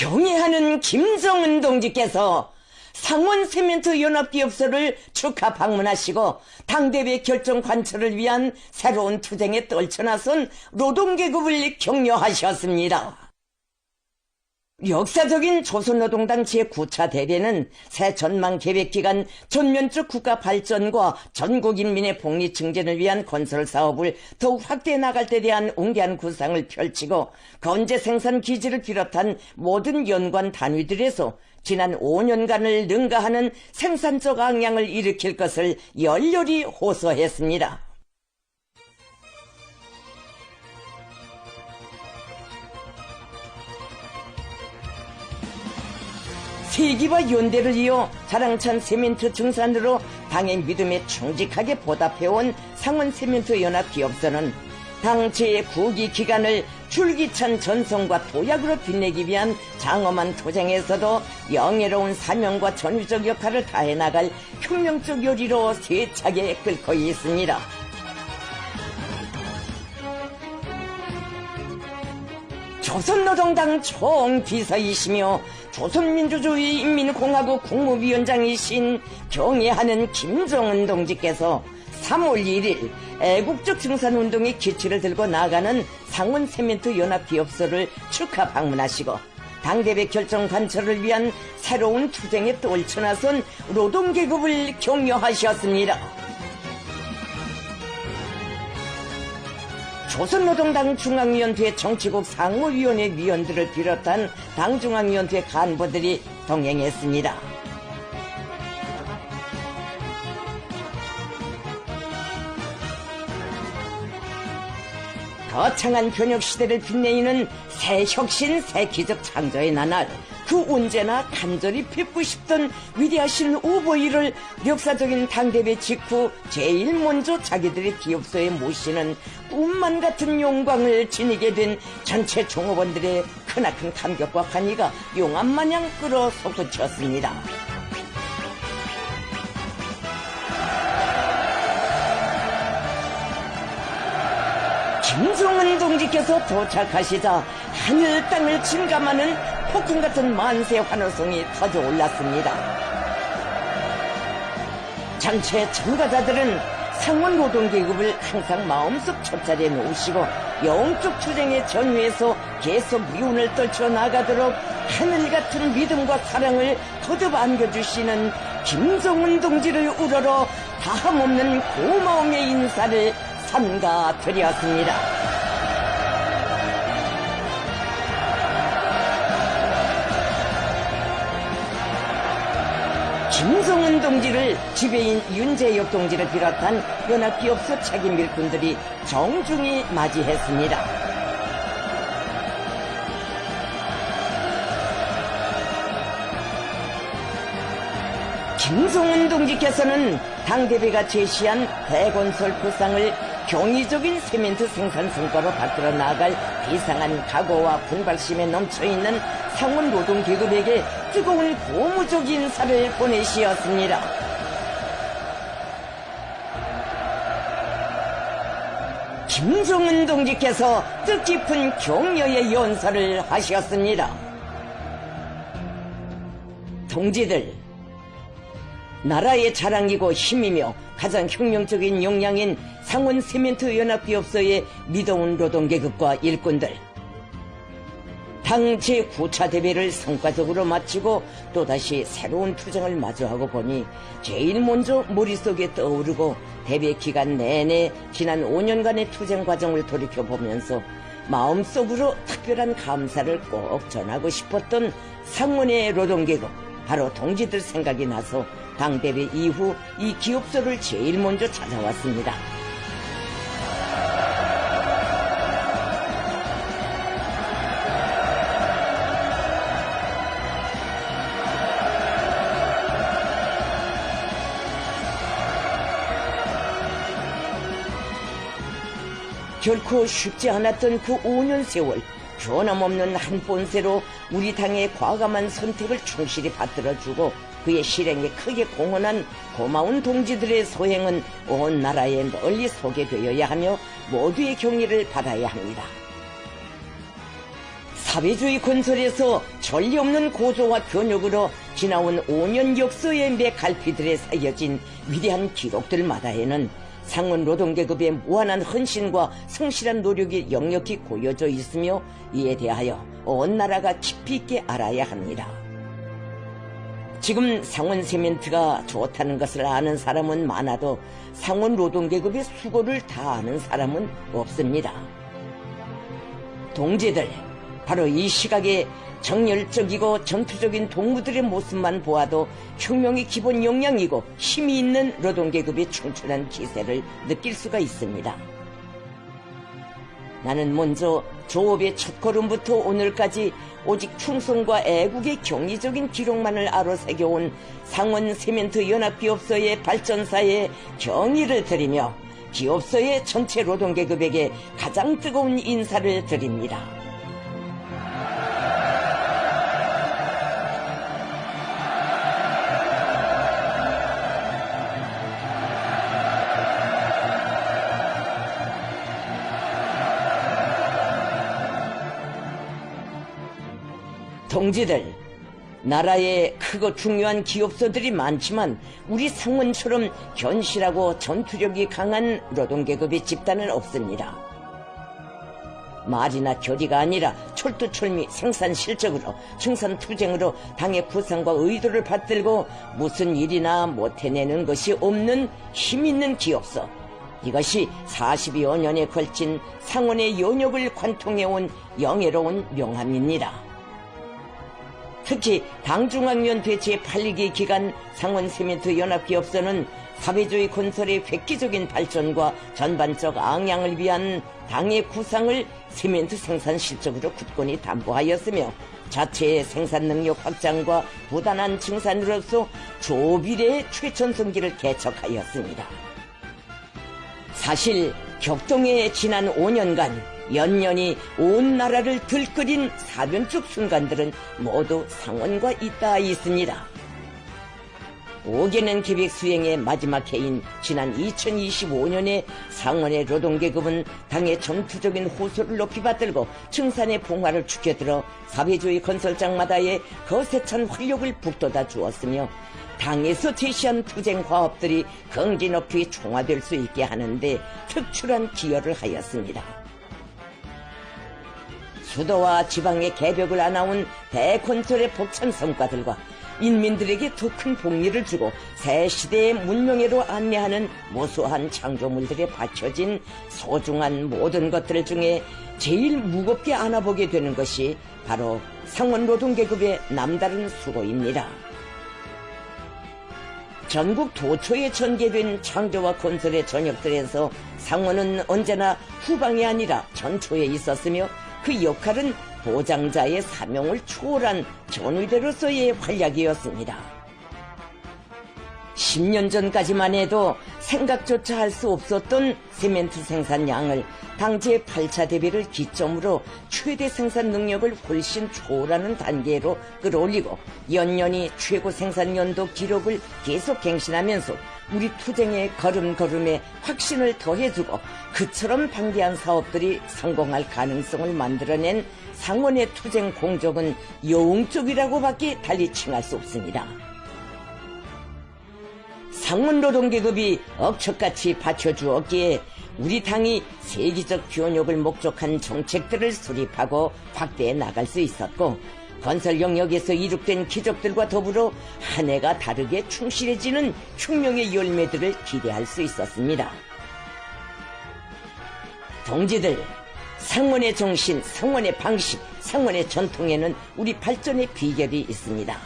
경애하는 김정은 동지께서 상원세멘트연합기업소를 축하 방문하시고 당대회 결정 관철을 위한 새로운 투쟁에 떨쳐나선 노동계급을 격려하셨습니다. 역사적인 조선노동당 제9차 대회는 새 전망계획기간 전면적 국가 발전과 전국인민의 복리 증진을 위한 건설 사업을 더욱 확대해 나갈 때 대한 웅대한 구상을 펼치고 건재 생산 기지를 비롯한 모든 연관 단위들에서 지난 5년간을 능가하는 생산적 악량을 일으킬 것을 열렬히 호소했습니다. 세기와 연대를 이어 자랑찬 세멘트 증산으로 당의 믿음에 충직하게 보답해온 상원세멘트연합기업소는 당 제9기 기간을 줄기찬 전성과 도약으로 빛내기 위한 장엄한 투쟁에서도 영예로운 사명과 전위적 역할을 다해나갈 혁명적 요리로 세차게 끓고 있습니다. 조선노동당 총비서이시며 조선민주주의인민공화국 국무위원장이신 경애하는 김정은 동지께서 3월 1일 애국적 증산운동의 기치를 들고 나아가는 상원세멘트연합기업소를 축하 방문하시고 당대회 결정 관철을 위한 새로운 투쟁에 떨쳐나선 노동계급을 격려하셨습니다. 조선노동당 중앙위원회 정치국 상무위원회 위원들을 비롯한 당중앙위원회 간부들이 동행했습니다. 거창한 변혁시대를 빛내는 새 혁신, 새 기적 창조의 나날, 그 언제나 간절히 뵙고 싶던 위대하신 오보이를 역사적인 당대회 직후 제일 먼저 자기들의 기업소에 모시는 꿈만 같은 영광을 지니게 된 전체 종업원들의 크나큰 감격과 환희가 용암마냥 끌어 솟구쳤습니다. 김정은 동지께서 도착하시자 하늘 땅을 진감하는 폭풍 같은 만세 환호성이 터져 올랐습니다. 전체 참가자들은 상원 노동계급을 항상 마음속 첫자리에 놓으시고 영적 투쟁의 전위에서 계속 미운을 떨쳐 나가도록 하늘 같은 믿음과 사랑을 거듭 안겨주시는 김정은 동지를 우러러 다함없는 고마움의 인사를 삼가드렸습니다. 김정은 동지를 지배인 윤재혁 동지를 비롯한 연합기업소 책임 일꾼들이 정중히 맞이했습니다. 김정은 동지께서는 당대회가 제시한 대건설 포상을 경이적인 세멘트 생산 성과로 바꾸어 나아갈 비상한 각오와 분발심에 넘쳐있는 상원 노동계급에게 뜨거운 고무적 인사를 보내시었습니다. 김정은 동지께서 뜻깊은 격려의 연설을 하셨습니다. 동지들, 나라의 자랑이고 힘이며 가장 혁명적인 역량인 상원세멘트연합기업소의 믿어온 노동계급과 일꾼들, 당 제9차 대회를 성과적으로 마치고 또다시 새로운 투쟁을 마주하고 보니 제일 먼저 머릿속에 떠오르고 대회 기간 내내 지난 5년간의 투쟁 과정을 돌이켜보면서 마음속으로 특별한 감사를 꼭 전하고 싶었던 상원의 노동계급, 바로 동지들 생각이 나서 당대회 이후 이 기업소를 제일 먼저 찾아왔습니다. 결코 쉽지 않았던 그 5년 세월, 변함없는 한 본세로 우리 당의 과감한 선택을 충실히 받들어주고 그의 실행에 크게 공헌한 고마운 동지들의 소행은 온 나라에 널리 소개되어야 하며 모두의 경의를 받아야 합니다. 사회주의 건설에서 전례 없는 고조와 변혁으로 지나온 5년 역사의 메갈피들에 새겨진 위대한 기록들마다에는 상원 노동계급의 무한한 헌신과 성실한 노력이 역력히 고여져 있으며 이에 대하여 온 나라가 깊이 있게 알아야 합니다. 지금 상원 세멘트가 좋다는 것을 아는 사람은 많아도 상원 노동계급의 수고를 다 아는 사람은 없습니다. 동지들, 바로 이 시각에 정열적이고 전투적인 동무들의 모습만 보아도 혁명의 기본 역량이고 힘이 있는 노동계급의 충천한 기세를 느낄 수가 있습니다. 나는 먼저 조업의 첫걸음부터 오늘까지 오직 충성과 애국의 경이적인 기록만을 아로새겨온 상원 세멘트 연합기업소의 발전사에 경의를 드리며 기업소의 전체 노동계급에게 가장 뜨거운 인사를 드립니다. 동지들, 나라에 크고 중요한 기업소들이 많지만 우리 상원처럼 견실하고 전투력이 강한 노동계급의 집단은 없습니다. 말이나 결의가 아니라 철두철미 생산 실적으로 청산투쟁으로 당의 구상과 의도를 받들고 무슨 일이나 못해내는 것이 없는 힘있는 기업소, 이것이 40여 년에 걸친 상원의 연역을 관통해온 영예로운 명함입니다. 특히 당중앙연대 제8기 기간 상원세멘트 연합기업소는 사회주의 건설의 획기적인 발전과 전반적 앙양을 위한 당의 구상을 세멘트 생산 실적으로 굳건히 담보하였으며 자체의 생산 능력 확장과 부단한 증산으로서 조비례의 최전성기를 개척하였습니다. 사실 격동의 지난 5년간 연년이 온 나라를 들끓인 사변적 순간들은 모두 상원과 잇닿아 있습니다. 5개년 계획 수행의 마지막 해인 지난 2025년에 상원의 노동계급은 당의 전투적인 호소를 높이 받들고 청산의 봉화를 축여들어 사회주의 건설장마다의 거세찬 활력을 북돋아 주었으며 당에서 제시한 투쟁 화합들이 경지 높이 총화될 수 있게 하는데 특출한 기여를 하였습니다. 수도와 지방의 개벽을 안아온 대건설의 벅찬 성과들과 인민들에게 더 큰 복리를 주고 새 시대의 문명회로 안내하는 무수한 창조물들에 바쳐진 소중한 모든 것들 중에 제일 무겁게 안아보게 되는 것이 바로 상원 노동계급의 남다른 수고입니다. 전국 도처에 전개된 창조와 건설의 전역들에서 상원은 언제나 후방이 아니라 전초에 있었으며 그 역할은 보장자의 사명을 초월한 전위대로서의 활약이었습니다. 10년 전까지만 해도 생각조차 할 수 없었던 세멘트 생산량을 당 제8차 대비를 기점으로 최대 생산 능력을 훨씬 초월하는 단계로 끌어올리고 연년이 최고 생산 연도 기록을 계속 갱신하면서 우리 투쟁의 걸음걸음에 확신을 더해주고 그처럼 방대한 사업들이 성공할 가능성을 만들어낸 상원의 투쟁 공적은 영웅적이라고밖에 달리 칭할 수 없습니다. 상원 노동계급이 억척같이 받쳐주었기에 우리 당이 세계적 변혁을 목적한 정책들을 수립하고 확대해 나갈 수 있었고 건설 영역에서 이룩된 기적들과 더불어 한 해가 다르게 충실해지는 혁명의 열매들을 기대할 수 있었습니다. 동지들, 상원의 정신, 상원의 방식, 상원의 전통에는 우리 발전의 비결이 있습니다.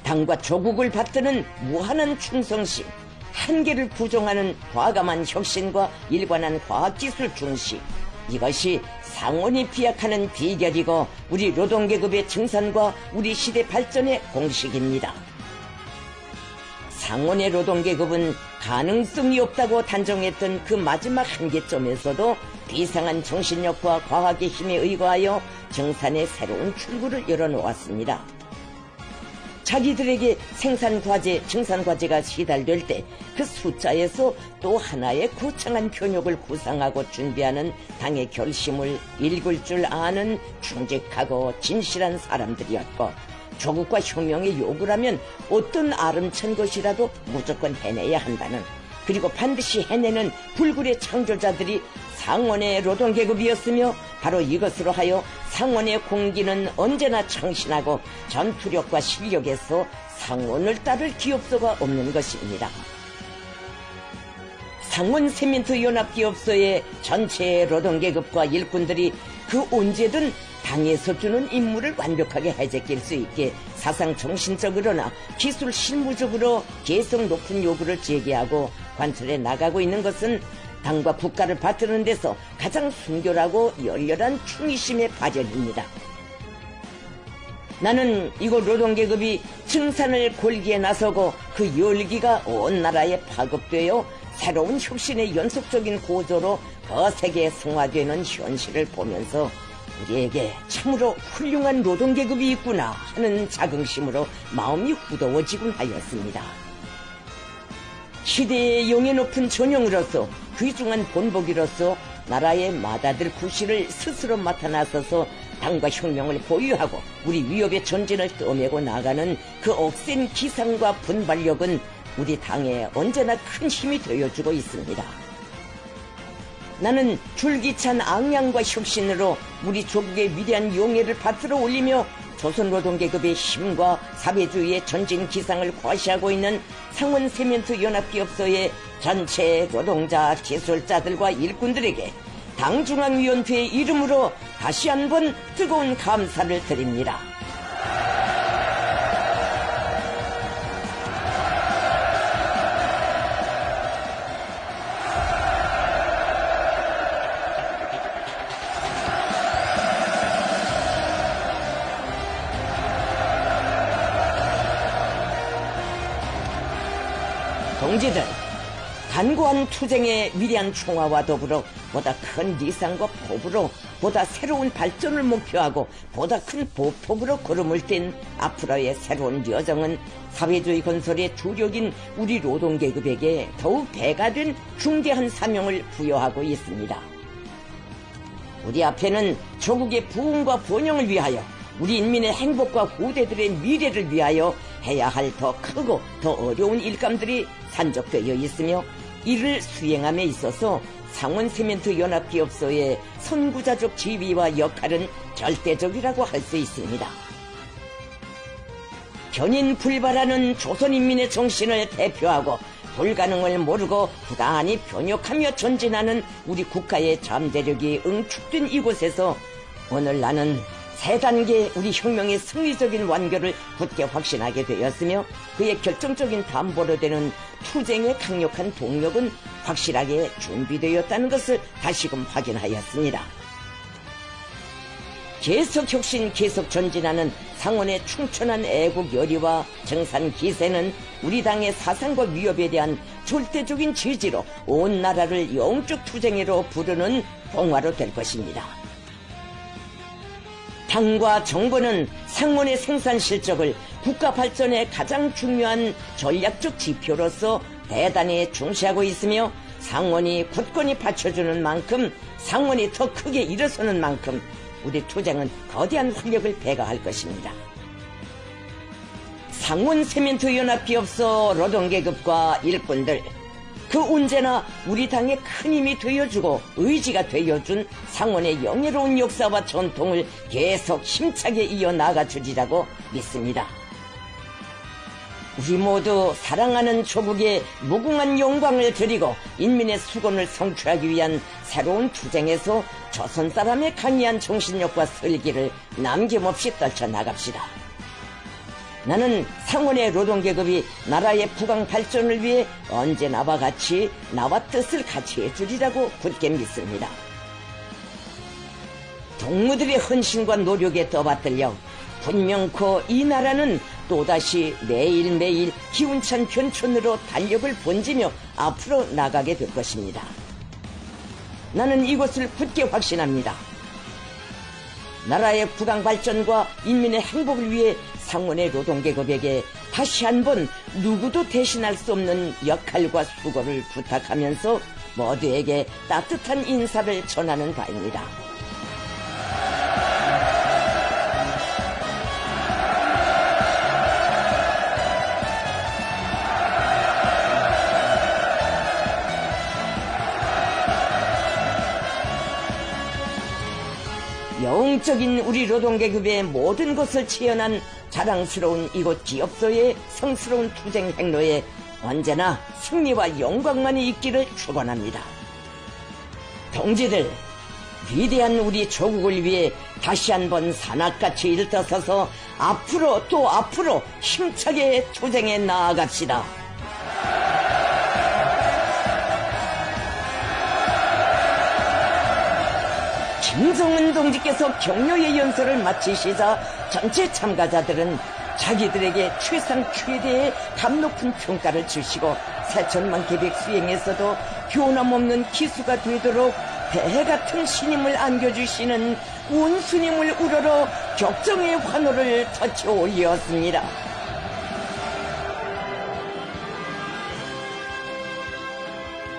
당과 조국을 받드는 무한한 충성심, 한계를 부정하는 과감한 혁신과 일관한 과학기술 중시, 이것이 상원이 비약하는 비결이고 우리 노동계급의 증산과 우리 시대 발전의 공식입니다. 상원의 노동계급은 가능성이 없다고 단정했던 그 마지막 한계점에서도 비상한 정신력과 과학의 힘에 의거하여 정산의 새로운 출구를 열어놓았습니다. 자기들에게 생산과제, 증산과제가 시달될 때 그 숫자에서 또 하나의 거창한 변혁을 구상하고 준비하는 당의 결심을 읽을 줄 아는 충직하고 진실한 사람들이었고, 조국과 혁명의 요구를 하면 어떤 아름찬 것이라도 무조건 해내야 한다는, 그리고 반드시 해내는 불굴의 창조자들이 상원의 노동계급이었으며, 바로 이것으로 하여 상원의 공기는 언제나 창신하고 전투력과 실력에서 상원을 따를 기업소가 없는 것입니다. 상원 세멘트 연합기업소의 전체 노동계급과 일꾼들이 그 언제든 당에서 주는 임무를 완벽하게 해제낄 수 있게 사상 정신적으로나 기술 실무적으로 계속 높은 요구를 제기하고 관철해 나가고 있는 것은 당과 국가를 받드는 데서 가장 순결하고 열렬한 충의심의 발현입니다. 나는 이곳 노동계급이 증산을 골기에 나서고 그 열기가 온 나라에 파급되어 새로운 혁신의 연속적인 고조로 거세게 승화되는 현실을 보면서 우리에게 참으로 훌륭한 노동계급이 있구나 하는 자긍심으로 마음이 후더워지곤 하였습니다. 시대의 영예 높은 전형으로서 귀중한 본보기로서 나라의 맏아들 구실을 스스로 맡아 나서서 당과 혁명을 보유하고 우리 위협의 전진을 떠매고 나가는 그 억센 기상과 분발력은 우리 당에 언제나 큰 힘이 되어주고 있습니다. 나는 줄기찬 앙양과 혁신으로 우리 조국의 위대한 용예를 받들어 올리며 조선노동계급의 힘과 사회주의의 전진 기상을 과시하고 있는 상원 세멘트 연합기업소의 전체 노동자, 기술자들과 일꾼들에게 당중앙위원회의 이름으로 다시 한번 뜨거운 감사를 드립니다. 동지들, 간고한 투쟁의 위대한 총화와 더불어 보다 큰 리상과 포부로 보다 새로운 발전을 목표하고 보다 큰 보폭으로 걸음을 뗀 앞으로의 새로운 여정은 사회주의 건설의 주력인 우리 노동계급에게 더욱 배가 된 중대한 사명을 부여하고 있습니다. 우리 앞에는 조국의 부흥과 번영을 위하여, 우리 인민의 행복과 후대들의 미래를 위하여 해야 할 더 크고 더 어려운 일감들이 산적되어 있으며, 이를 수행함에 있어서 상원 세멘트 연합기업소의 선구자적 지위와 역할은 절대적이라고 할 수 있습니다. 견인불발하는 조선인민의 정신을 대표하고 불가능을 모르고 부단히 변혁하며 전진하는 우리 국가의 잠재력이 응축된 이곳에서 오늘 나는 세 단계 우리 혁명의 승리적인 완결을 굳게 확신하게 되었으며, 그의 결정적인 담보로 되는 투쟁의 강력한 동력은 확실하게 준비되었다는 것을 다시금 확인하였습니다. 계속 혁신, 계속 전진하는 상원의 충천한 애국 열의와 정산 기세는 우리 당의 사상과 위협에 대한 절대적인 지지로 온 나라를 영적 투쟁으로 부르는 봉화로 될 것입니다. 당과 정부는 상원의 생산 실적을 국가 발전의 가장 중요한 전략적 지표로서 대단히 중시하고 있으며, 상원이 굳건히 받쳐주는 만큼, 상원이 더 크게 일어서는 만큼 우리 투쟁은 거대한 활력을 배가할 것입니다. 상원 세멘트 연합기업소 노동계급과 일꾼들, 그 언제나 우리 당의 큰 힘이 되어주고 의지가 되어준 상원의 영예로운 역사와 전통을 계속 힘차게 이어나가주리라고 믿습니다. 우리 모두 사랑하는 조국의 무궁한 영광을 드리고 인민의 수건을 성취하기 위한 새로운 투쟁에서 조선 사람의 강이한 정신력과 설기를 남김없이 떨쳐나갑시다. 나는 상원의 노동계급이 나라의 부강 발전을 위해 언제나와 같이 나와 뜻을 같이 해주리라고 굳게 믿습니다. 동무들의 헌신과 노력에 떠받들려 분명코 이 나라는 또다시 매일매일 기운찬 변천으로 달력을 번지며 앞으로 나가게 될 것입니다. 나는 이것을 굳게 확신합니다. 나라의 부강 발전과 인민의 행복을 위해 상원의 노동계급에게 다시 한번 누구도 대신할 수 없는 역할과 수고를 부탁하면서 모두에게 따뜻한 인사를 전하는 바입니다. 영적인 우리 노동계급의 모든 것을 채연한 자랑스러운 이곳 기업소의 성스러운 투쟁 행로에 언제나 승리와 영광만이 있기를 축원합니다. 동지들, 위대한 우리 조국을 위해 다시 한번 산악같이 일어서서 앞으로 또 앞으로 힘차게 투쟁해 나아갑시다. 김정은 동지께서 격려의 연설을 마치시자 전체 참가자들은 자기들에게 최상 최대의 감 높은 평가를 주시고 새천만 계백 수행에서도 교남없는 기수가 되도록 배 같은 신임을 안겨주시는 온스님을 우러러 격정의 환호를 터쳐 올렸습니다.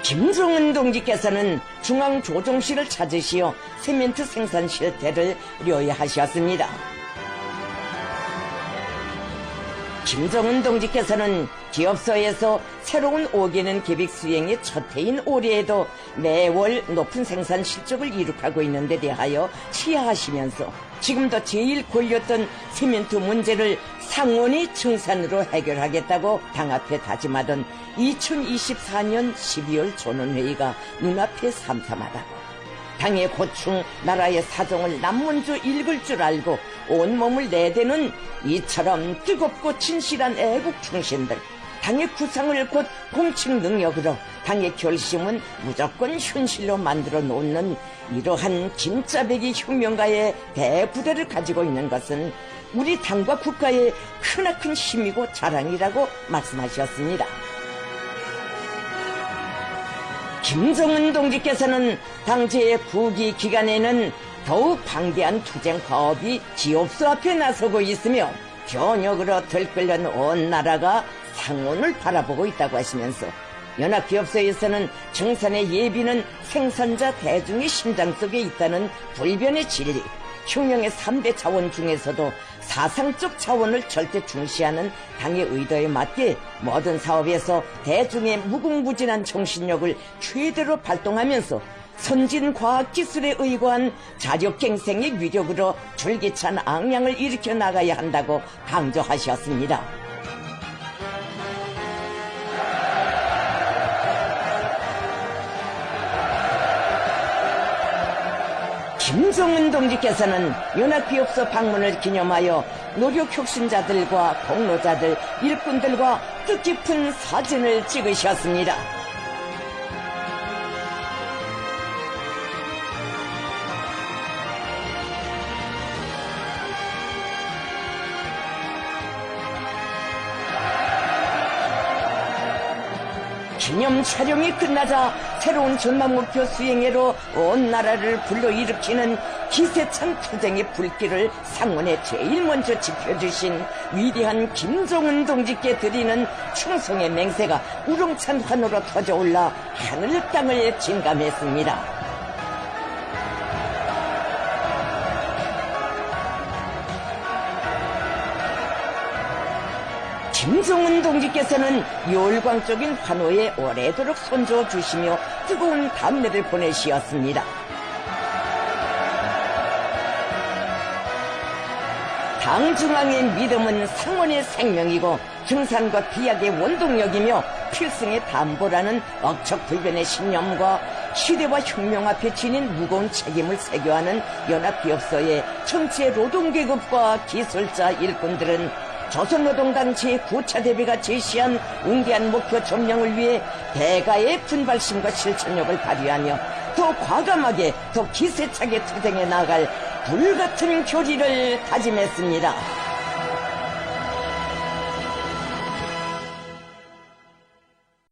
김정은 동지께서는 중앙조정실을 찾으시어 세멘트 생산 실태를 료해하셨습니다. 김정은 동지께서는 기업소에서 새로운 5개년 계획 수행의 첫 해인 올해에도 매월 높은 생산 실적을 이룩하고 있는 데 대하여 치하하시면서 지금도 제일 걸렸던 세멘트 문제를 상원이 증산으로 해결하겠다고 당 앞에 다짐하던 2024년 12월 전원회의가 눈앞에 삼삼하다고, 당의 고충, 나라의 사정을 남먼저 읽을 줄 알고 온몸을 내대는 이처럼 뜨겁고 진실한 애국 충신들, 당의 구상을 곧 공칙 능력으로 당의 결심은 무조건 현실로 만들어 놓는 이러한 진짜배기 혁명가의 대부대를 가지고 있는 것은 우리 당과 국가의 크나큰 힘이고 자랑이라고 말씀하셨습니다. 김정은 동지께서는 당제의 부기 기간에는 더욱 방대한 투쟁 파업이 기업소 앞에 나서고 있으며 변혁으로 들끓는 온 나라가 상원을 바라보고 있다고 하시면서 연합기업소에서는 증산의 예비는 생산자 대중의 심장 속에 있다는 불변의 진리, 혁명의 3대 차원 중에서도 사상적 차원을 절대 중시하는 당의 의도에 맞게 모든 사업에서 대중의 무궁무진한 정신력을 최대로 발동하면서 선진과학기술에 의거한 자력갱생의 위력으로 줄기찬 앙양을 일으켜 나가야 한다고 강조하셨습니다. 김정은 동지께서는 연합기업소 방문을 기념하여 노력혁신자들과 공로자들, 일꾼들과 뜻깊은 사진을 찍으셨습니다. 기념 촬영이 끝나자 새로운 전망 목표 수행회로 온 나라를 불러일으키는 기세찬 투쟁의 불길을 상원에 제일 먼저 지펴주신 위대한 김정은 동지께 드리는 충성의 맹세가 우렁찬 환호로 터져올라 하늘 땅을 진감했습니다. 김정은 동지께서는 열광적인 환호에 오래도록 손주어 주시며 뜨거운 감례를 보내시었습니다. 당 중앙의 믿음은 상원의 생명이고 증산과 비약의 원동력이며 필승의 담보라는 억척불변의 신념과 시대와 혁명 앞에 지닌 무거운 책임을 새겨하는 연합기업소의 전체 노동계급과 기술자 일꾼들은 조선노동당 제9차 대회가 제시한 웅대한 목표 점령을 위해 대가의 분발심과 실천력을 발휘하며 더 과감하게 더 기세차게 투쟁해 나갈 불같은 교리를 다짐했습니다.